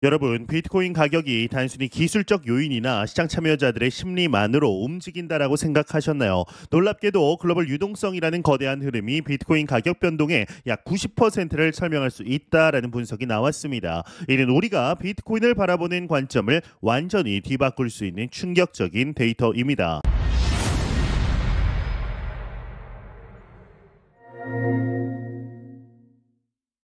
여러분, 비트코인 가격이 단순히 기술적 요인이나 시장 참여자들의 심리만으로 움직인다라고 생각하셨나요? 놀랍게도 글로벌 유동성이라는 거대한 흐름이 비트코인 가격 변동의 약 90%를 설명할 수 있다라는 분석이 나왔습니다. 이는 우리가 비트코인을 바라보는 관점을 완전히 뒤바꿀 수 있는 충격적인 데이터입니다.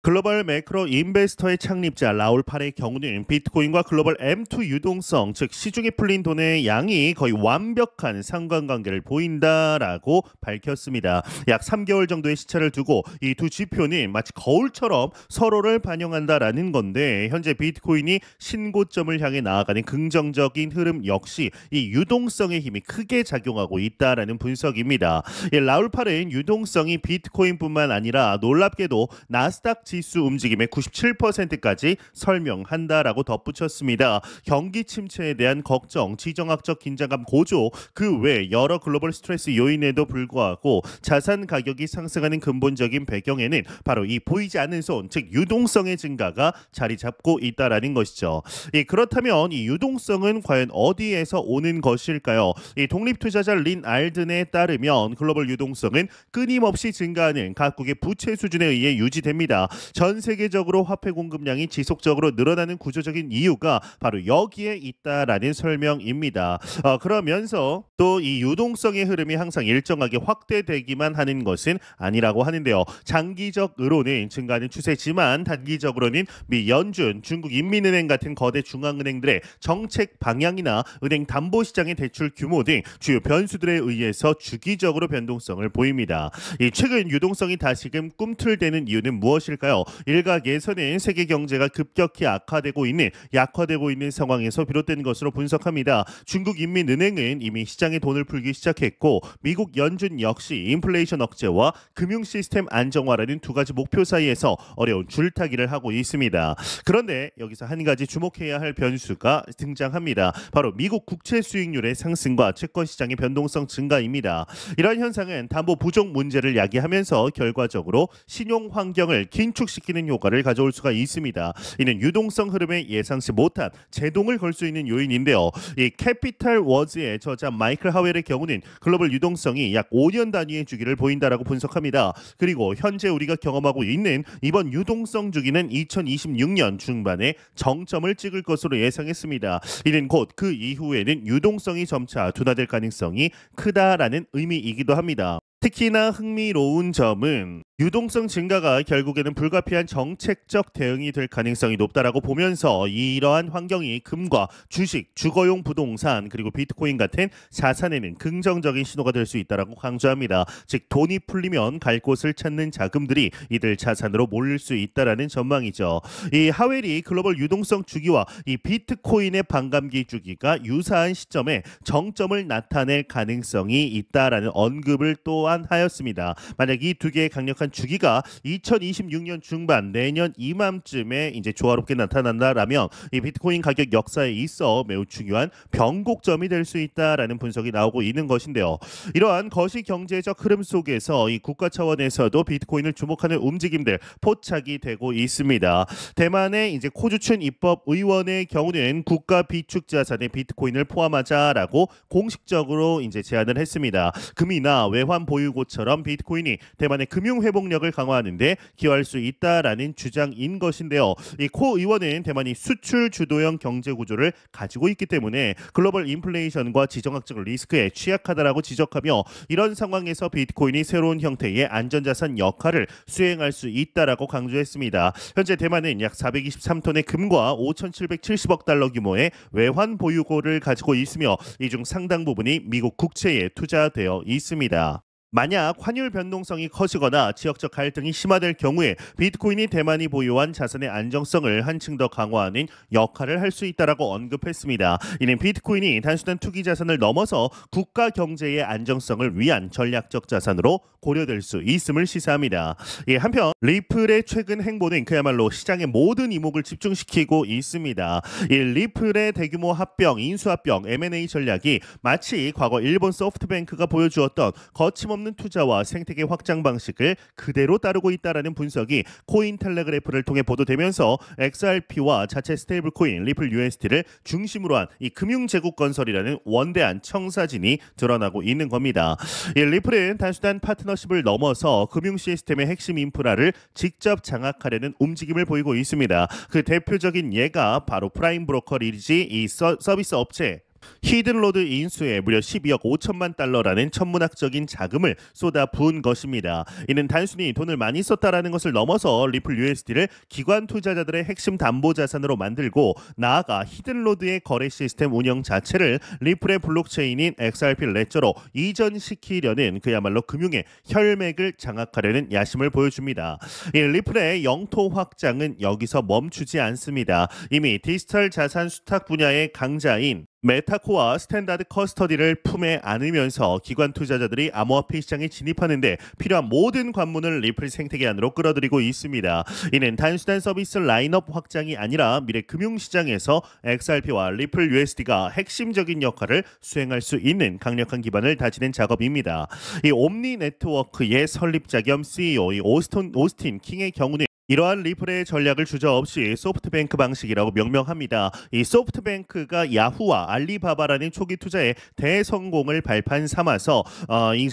글로벌 매크로 인베스터의 창립자 라울 팔의 경우는 비트코인과 글로벌 M2 유동성, 즉 시중에 풀린 돈의 양이 거의 완벽한 상관관계를 보인다라고 밝혔습니다. 약 3개월 정도의 시차를 두고 이 두 지표는 마치 거울처럼 서로를 반영한다라는 건데, 현재 비트코인이 신고점을 향해 나아가는 긍정적인 흐름 역시 이 유동성의 힘이 크게 작용하고 있다라는 분석입니다. 라울 팔은 유동성이 비트코인뿐만 아니라 놀랍게도 나스닥 지수 움직임의 97%까지 설명한다라고 덧붙였습니다. 경기 침체에 대한 걱정, 지정학적 긴장감 고조, 그 외 여러 글로벌 스트레스 요인에도 불구하고 자산 가격이 상승하는 근본적인 배경에는 바로 이 보이지 않는 손, 즉 유동성의 증가가 자리 잡고 있다라는 것이죠. 그렇다면 이 유동성은 과연 어디에서 오는 것일까요? 이 독립투자자 린 알든에 따르면 글로벌 유동성은 끊임없이 증가하는 각국의 부채 수준에 의해 유지됩니다. 전 세계적으로 화폐 공급량이 지속적으로 늘어나는 구조적인 이유가 바로 여기에 있다라는 설명입니다. 그러면서 또 이 유동성의 흐름이 항상 일정하게 확대되기만 하는 것은 아니라고 하는데요. 장기적으로는 증가하는 추세지만 단기적으로는 미 연준, 중국 인민은행 같은 거대 중앙은행들의 정책 방향이나 은행 담보 시장의 대출 규모 등 주요 변수들에 의해서 주기적으로 변동성을 보입니다. 이 최근 유동성이 다시금 꿈틀대는 이유는 무엇일까요? 일각에서는 세계 경제가 급격히 약화되고 있는 상황에서 비롯된 것으로 분석합니다. 중국 인민은행은 이미 시장의 돈을 풀기 시작했고, 미국 연준 역시 인플레이션 억제와 금융 시스템 안정화라는 두 가지 목표 사이에서 어려운 줄타기를 하고 있습니다. 그런데 여기서 한 가지 주목해야 할 변수가 등장합니다. 바로 미국 국채 수익률의 상승과 채권 시장의 변동성 증가입니다. 이러한 현상은 담보 부족 문제를 야기하면서 결과적으로 신용 환경을 긴축시키는 효과를 가져올 수가 있습니다. 이는 유동성 흐름에 예상치 못한 제동을 걸 수 있는 요인인데요. 이 캐피탈 워즈의 저자 마이클 하웰의 경우는 글로벌 유동성이 약 5년 단위의 주기를 보인다라고 분석합니다. 그리고 현재 우리가 경험하고 있는 이번 유동성 주기는 2026년 중반에 정점을 찍을 것으로 예상했습니다. 이는 곧 그 이후에는 유동성이 점차 둔화될 가능성이 크다라는 의미이기도 합니다. 특히나 흥미로운 점은 유동성 증가가 결국에는 불가피한 정책적 대응이 될 가능성이 높다라고 보면서 이러한 환경이 금과 주식, 주거용 부동산 그리고 비트코인 같은 자산에는 긍정적인 신호가 될 수 있다라고 강조합니다. 즉 돈이 풀리면 갈 곳을 찾는 자금들이 이들 자산으로 몰릴 수 있다라는 전망이죠. 이 하웰이 글로벌 유동성 주기와 이 비트코인의 반감기 주기가 유사한 시점에 정점을 나타낼 가능성이 있다라는 언급을 또한 하였습니다. 만약 이 두 개의 강력한 주기가 2026년 중반 내년 이맘쯤에 이제 조화롭게 나타난다라면 이 비트코인 가격 역사에 있어 매우 중요한 변곡점이 될 수 있다라는 분석이 나오고 있는 것인데요. 이러한 거시 경제적 흐름 속에서 이 국가 차원에서도 비트코인을 주목하는 움직임들 포착이 되고 있습니다. 대만의 이제 코주춘 입법 의원의 경우는 국가 비축 자산에 비트코인을 포함하자라고 공식적으로 이제 제안을 했습니다. 금이나 외환 보유고처럼 비트코인이 대만의 금융 회복력을 강화하는데 기여할 수 있다라는 주장인 것인데요. 이 코 의원은 대만이 수출 주도형 경제 구조를 가지고 있기 때문에 글로벌 인플레이션과 지정학적 리스크에 취약하다라고 지적하며, 이런 상황에서 비트코인이 새로운 형태의 안전자산 역할을 수행할 수 있다라고 강조했습니다. 현재 대만은 약 423톤의 금과 5,770억 달러 규모의 외환 보유고를 가지고 있으며 이 중 상당 부분이 미국 국채에 투자되어 있습니다. 만약 환율 변동성이 커지거나 지역적 갈등이 심화될 경우에 비트코인이 대만이 보유한 자산의 안정성을 한층 더 강화하는 역할을 할 수 있다라고 언급했습니다. 이는 비트코인이 단순한 투기 자산을 넘어서 국가 경제의 안정성을 위한 전략적 자산으로 고려될 수 있음을 시사합니다. 한편 리플의 최근 행보는 그야말로 시장의 모든 이목을 집중시키고 있습니다. 이 리플의 대규모 합병, 인수합병, M&A 전략이 마치 과거 일본 소프트뱅크가 보여주었던 거침없는 없는 투자와 생태계 확장 방식을 그대로 따르고 있다라는 분석이 코인텔레그래프를 통해 보도되면서 XRP와 자체 스테이블 코인 리플 USD를 중심으로 한 이 금융 제국 건설이라는 원대한 청사진이 드러나고 있는 겁니다. 이 리플은 단순한 파트너십을 넘어서 금융 시스템의 핵심 인프라를 직접 장악하려는 움직임을 보이고 있습니다. 그 대표적인 예가 바로 프라임 브로커리지 이 서비스 업체 히든로드 인수에 무려 12억 5천만 달러라는 천문학적인 자금을 쏟아부은 것입니다. 이는 단순히 돈을 많이 썼다라는 것을 넘어서 리플 USD를 기관 투자자들의 핵심 담보 자산으로 만들고 나아가 히든로드의 거래 시스템 운영 자체를 리플의 블록체인인 XRP 레저로 이전시키려는 그야말로 금융의 혈맥을 장악하려는 야심을 보여줍니다. 이 리플의 영토 확장은 여기서 멈추지 않습니다. 이미 디지털 자산 수탁 분야의 강자인 메타코와 스탠다드 커스터디를 품에 안으면서 기관 투자자들이 암호화폐 시장에 진입하는데 필요한 모든 관문을 리플 생태계 안으로 끌어들이고 있습니다. 이는 단순한 서비스 라인업 확장이 아니라 미래 금융시장에서 XRP와 리플 USD가 핵심적인 역할을 수행할 수 있는 강력한 기반을 다지는 작업입니다. 이 옴니 네트워크의 설립자 겸 CEO 이 오스틴 킹의 경우는 이러한 리플의 전략을 주저없이 소프트뱅크 방식이라고 명명합니다. 이 소프트뱅크가 야후와 알리바바라는 초기 투자의 대성공을 발판 삼아서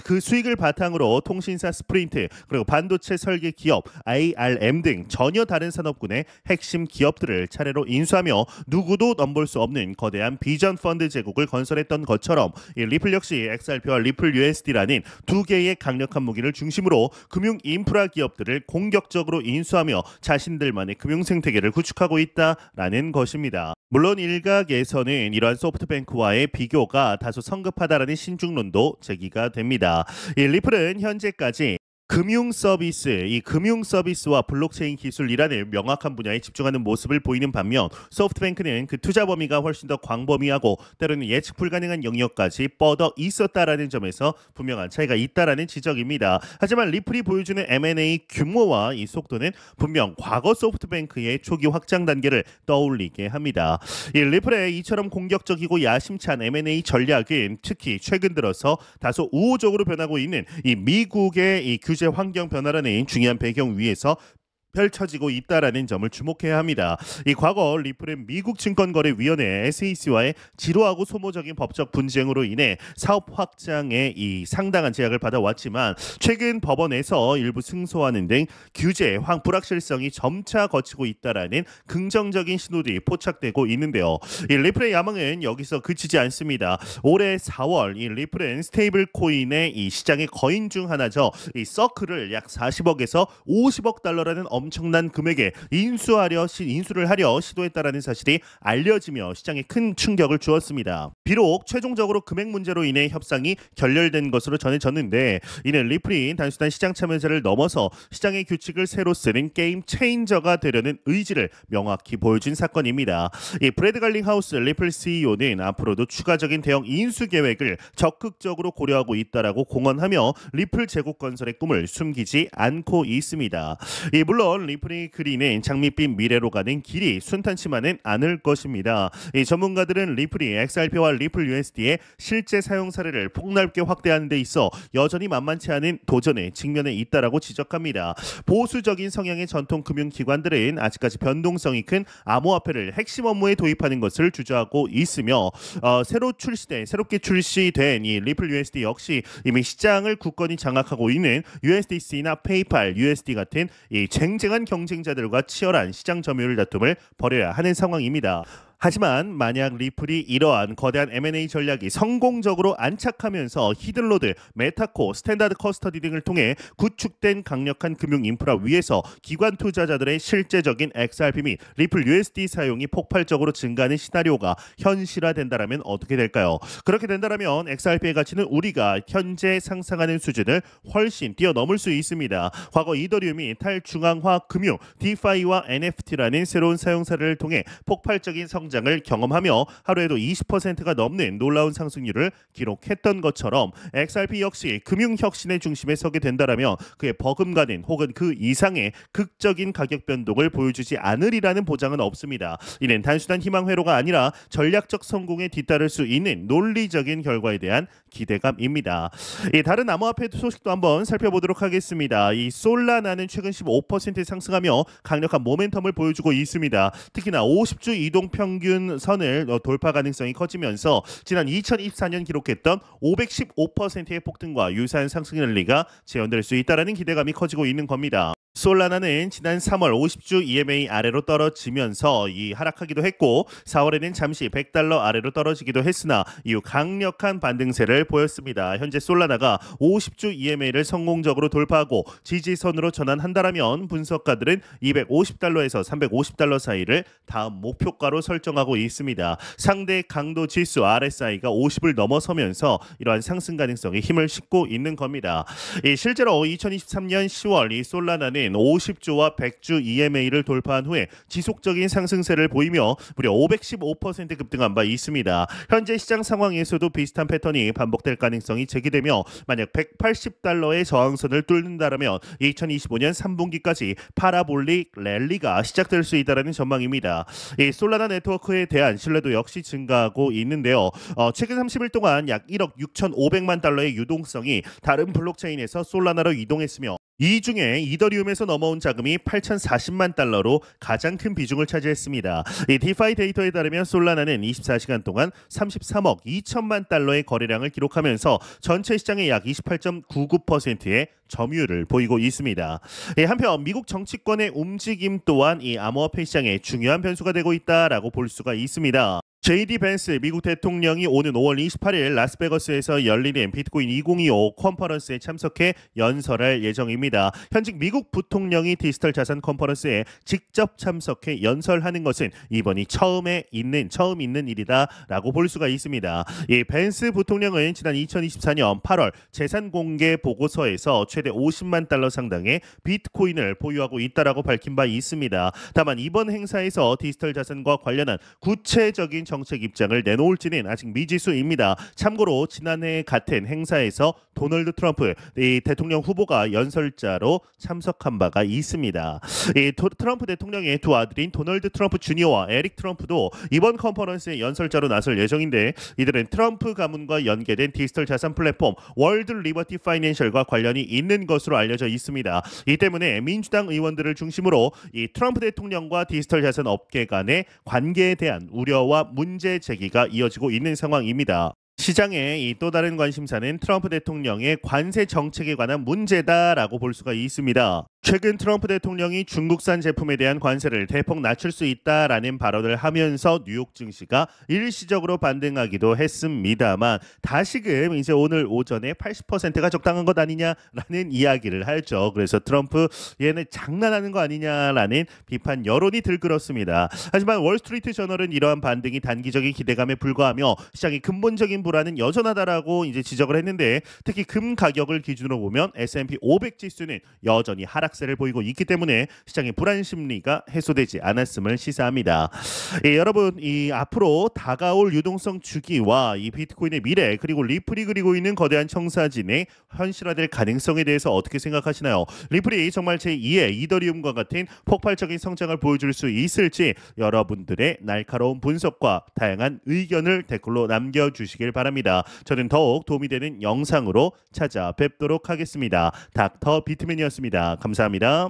그 수익을 바탕으로 통신사 스프린트 그리고 반도체 설계 기업 ARM 등 전혀 다른 산업군의 핵심 기업들을 차례로 인수하며 누구도 넘볼 수 없는 거대한 비전 펀드 제국을 건설했던 것처럼 이 리플 역시 XRP와 리플 USD라는 두 개의 강력한 무기를 중심으로 금융 인프라 기업들을 공격적으로 인수하며 자신들만의 금융 생태계를 구축하고 있다라는 것입니다. 물론 일각에서는 이러한 소프트뱅크와의 비교가 다소 성급하다라는 신중론도 제기가 됩니다. 이 리플은 현재까지 금융 서비스와 블록체인 기술이라는 명확한 분야에 집중하는 모습을 보이는 반면 소프트뱅크는 그 투자 범위가 훨씬 더 광범위하고 때로는 예측 불가능한 영역까지 뻗어 있었다라는 점에서 분명한 차이가 있다라는 지적입니다. 하지만 리플이 보여주는 M&A 규모와 이 속도는 분명 과거 소프트뱅크의 초기 확장 단계를 떠올리게 합니다. 이 리플의 이처럼 공격적이고 야심찬 M&A 전략은 특히 최근 들어서 다소 우호적으로 변하고 있는 이 미국의 이 규제 환경 변화라는 중요한 배경 위에서 펼쳐지고 있다라는 점을 주목해야 합니다. 이 과거 리플은 미국 증권거래위원회 SEC와의 지루하고 소모적인 법적 분쟁으로 인해 사업 확장에 이 상당한 제약을 받아왔지만 최근 법원에서 일부 승소하는 등 규제 불확실성이 점차 거치고 있다라는 긍정적인 신호들이 포착되고 있는데요. 이 리플의 야망은 여기서 그치지 않습니다. 올해 4월 이 리플은 스테이블 코인의 이 시장의 거인 중 하나죠. 이 서클을 약 40억에서 50억 달러라는 엄청난 금액에 인수를 하려 시도했다라는 사실이 알려지며 시장에 큰 충격을 주었습니다. 비록 최종적으로 금액 문제로 인해 협상이 결렬된 것으로 전해졌는데 이는 리플이 단순한 시장 참여자를 넘어서 시장의 규칙을 새로 쓰는 게임 체인저가 되려는 의지를 명확히 보여준 사건입니다. 이 브래드 갈링하우스 리플 CEO는 앞으로도 추가적인 대형 인수 계획을 적극적으로 고려하고 있다라고 공언하며 리플 제국 건설의 꿈을 숨기지 않고 있습니다. 물론 리플이 그리는 장밋빛 미래로 가는 길이 순탄치만은 않을 것입니다. 이 전문가들은 리플이 XRP와 리플 USD의 실제 사용 사례를 폭넓게 확대하는 데 있어 여전히 만만치 않은 도전에 직면해 있다라고 지적합니다. 보수적인 성향의 전통 금융기관들은 아직까지 변동성이 큰 암호화폐를 핵심 업무에 도입하는 것을 주저하고 있으며 새롭게 출시된 이 리플 USD 역시 이미 시장을 굳건히 장악하고 있는 USDC나 페이팔, USD 같은 이 쟁쟁한 경쟁자들과 치열한 시장 점유율 다툼을 벌여야 하는 상황입니다. 하지만 만약 리플이 이러한 거대한 M&A 전략이 성공적으로 안착하면서 히든로드, 메타코, 스탠다드 커스터디 등을 통해 구축된 강력한 금융 인프라 위에서 기관 투자자들의 실제적인 XRP 및 리플 USD 사용이 폭발적으로 증가하는 시나리오가 현실화된다면 어떻게 될까요? 그렇게 된다면 XRP의 가치는 우리가 현재 상상하는 수준을 훨씬 뛰어넘을 수 있습니다. 과거 이더리움이 탈중앙화 금융, DeFi와 NFT라는 새로운 사용사를 통해 폭발적인 성장을 성장을 경험하며 하루에도 20%가 넘는 놀라운 상승률을 기록했던 것처럼 XRP 역시 금융 혁신의 중심에 서게 된다라면 그의 버금가는 혹은 그 이상의 극적인 가격 변동을 보여주지 않으리라는 보장은 없습니다. 이는 단순한 희망 회로가 아니라 전략적 성공에 뒤따를 수 있는 논리적인 결과에 대한 기대감입니다. 다른 암호화폐 소식도 한번 살펴보도록 하겠습니다. 이 솔라나는 최근 15% 상승하며 강력한 모멘텀을 보여주고 있습니다. 특히나 50주 이동 평균 선을 돌파 가능성이 커지면서 지난 2024년 기록했던 515%의 폭등과 유사한 상승 랠리가 재현될 수 있다는 기대감이 커지고 있는 겁니다. 솔라나는 지난 3월 50주 EMA 아래로 떨어지면서 하락하기도 했고 4월에는 잠시 $100 아래로 떨어지기도 했으나 이후 강력한 반등세를 보였습니다. 현재 솔라나가 50주 EMA를 성공적으로 돌파하고 지지선으로 전환한다라면 분석가들은 $250에서 $350 사이를 다음 목표가로 설정하고 있습니다. 상대 강도 지수 RSI가 50을 넘어서면서 이러한 상승 가능성에 힘을 싣고 있는 겁니다. 실제로 2023년 10월 이 솔라나는 50주와 100주 EMA를 돌파한 후에 지속적인 상승세를 보이며 무려 515% 급등한 바 있습니다. 현재 시장 상황에서도 비슷한 패턴이 반복될 가능성이 제기되며 만약 $180의 저항선을 뚫는다면 2025년 3분기까지 파라볼릭 랠리가 시작될 수 있다는 전망입니다. 이 솔라나 네트워크에 대한 신뢰도 역시 증가하고 있는데요. 최근 30일 동안 약 1억 6,500만 달러의 유동성이 다른 블록체인에서 솔라나로 이동했으며 이 중에 이더리움에서 넘어온 자금이 8,040만 달러로 가장 큰 비중을 차지했습니다. 이 디파이 데이터에 따르면 솔라나는 24시간 동안 33억 2천만 달러의 거래량을 기록하면서 전체 시장의 약 28.99%의 점유율을 보이고 있습니다. 한편 미국 정치권의 움직임 또한 이 암호화폐 시장에 중요한 변수가 되고 있다라고 볼 수가 있습니다. JD 벤스 미국 대통령이 오는 5월 28일 라스베거스에서 열리는 비트코인 2025 컨퍼런스에 참석해 연설할 예정입니다. 현직 미국 부통령이 디지털 자산 컨퍼런스에 직접 참석해 연설하는 것은 이번이 처음 있는 일이다라고 볼 수가 있습니다. 이 벤스 부통령은 지난 2024년 8월 재산 공개 보고서에서 최대 50만 달러 상당의 비트코인을 보유하고 있다라고 밝힌 바 있습니다. 다만 이번 행사에서 디지털 자산과 관련한 구체적인 정책 입장을 내놓을지는 아직 미지수입니다. 참고로 지난해 같은 행사에서 도널드 트럼프 대통령 후보가 연설자로 참석한 바가 있습니다. 트럼프 대통령의 두 아들인 도널드 트럼프 주니어와 에릭 트럼프도 이번 컨퍼런스에 연설자로 나설 예정인데 이들은 트럼프 가문과 연계된 디지털 자산 플랫폼 월드 리버티 파이낸셜과 관련이 있는 것으로 알려져 있습니다. 이 때문에 민주당 의원들을 중심으로 이 트럼프 대통령과 디지털 자산 업계 간의 관계에 대한 우려와 문제 제기가 이어지고 있는 상황입니다. 시장의 이 또 다른 관심사는 트럼프 대통령의 관세 정책에 관한 문제다라고 볼 수가 있습니다. 최근 트럼프 대통령이 중국산 제품에 대한 관세를 대폭 낮출 수 있다라는 발언을 하면서 뉴욕 증시가 일시적으로 반등하기도 했습니다만 다시금 이제 오늘 오전에 80%가 적당한 것 아니냐라는 이야기를 하죠. 그래서 트럼프 얘는 장난하는 거 아니냐라는 비판 여론이 들끓었습니다. 하지만 월스트리트 저널은 이러한 반등이 단기적인 기대감에 불과하며 시장의 근본적인 불안은 여전하다라고 이제 지적을 했는데 특히 금 가격을 기준으로 보면 S&P 500 지수는 여전히 하락세를 보이고 있기 때문에 시장의 불안 심리가 해소되지 않았음을 시사합니다. 여러분 앞으로 다가올 유동성 주기와 이 비트코인의 미래 그리고 리플이 그리고 있는 거대한 청사진의 현실화될 가능성에 대해서 어떻게 생각하시나요? 리플이 정말 제2의 이더리움과 같은 폭발적인 성장을 보여줄 수 있을지 여러분들의 날카로운 분석과 다양한 의견을 댓글로 남겨주시길 바랍니다. 저는 더욱 도움이 되는 영상으로 찾아뵙도록 하겠습니다. 닥터 비트맨이었습니다. 감사합니다.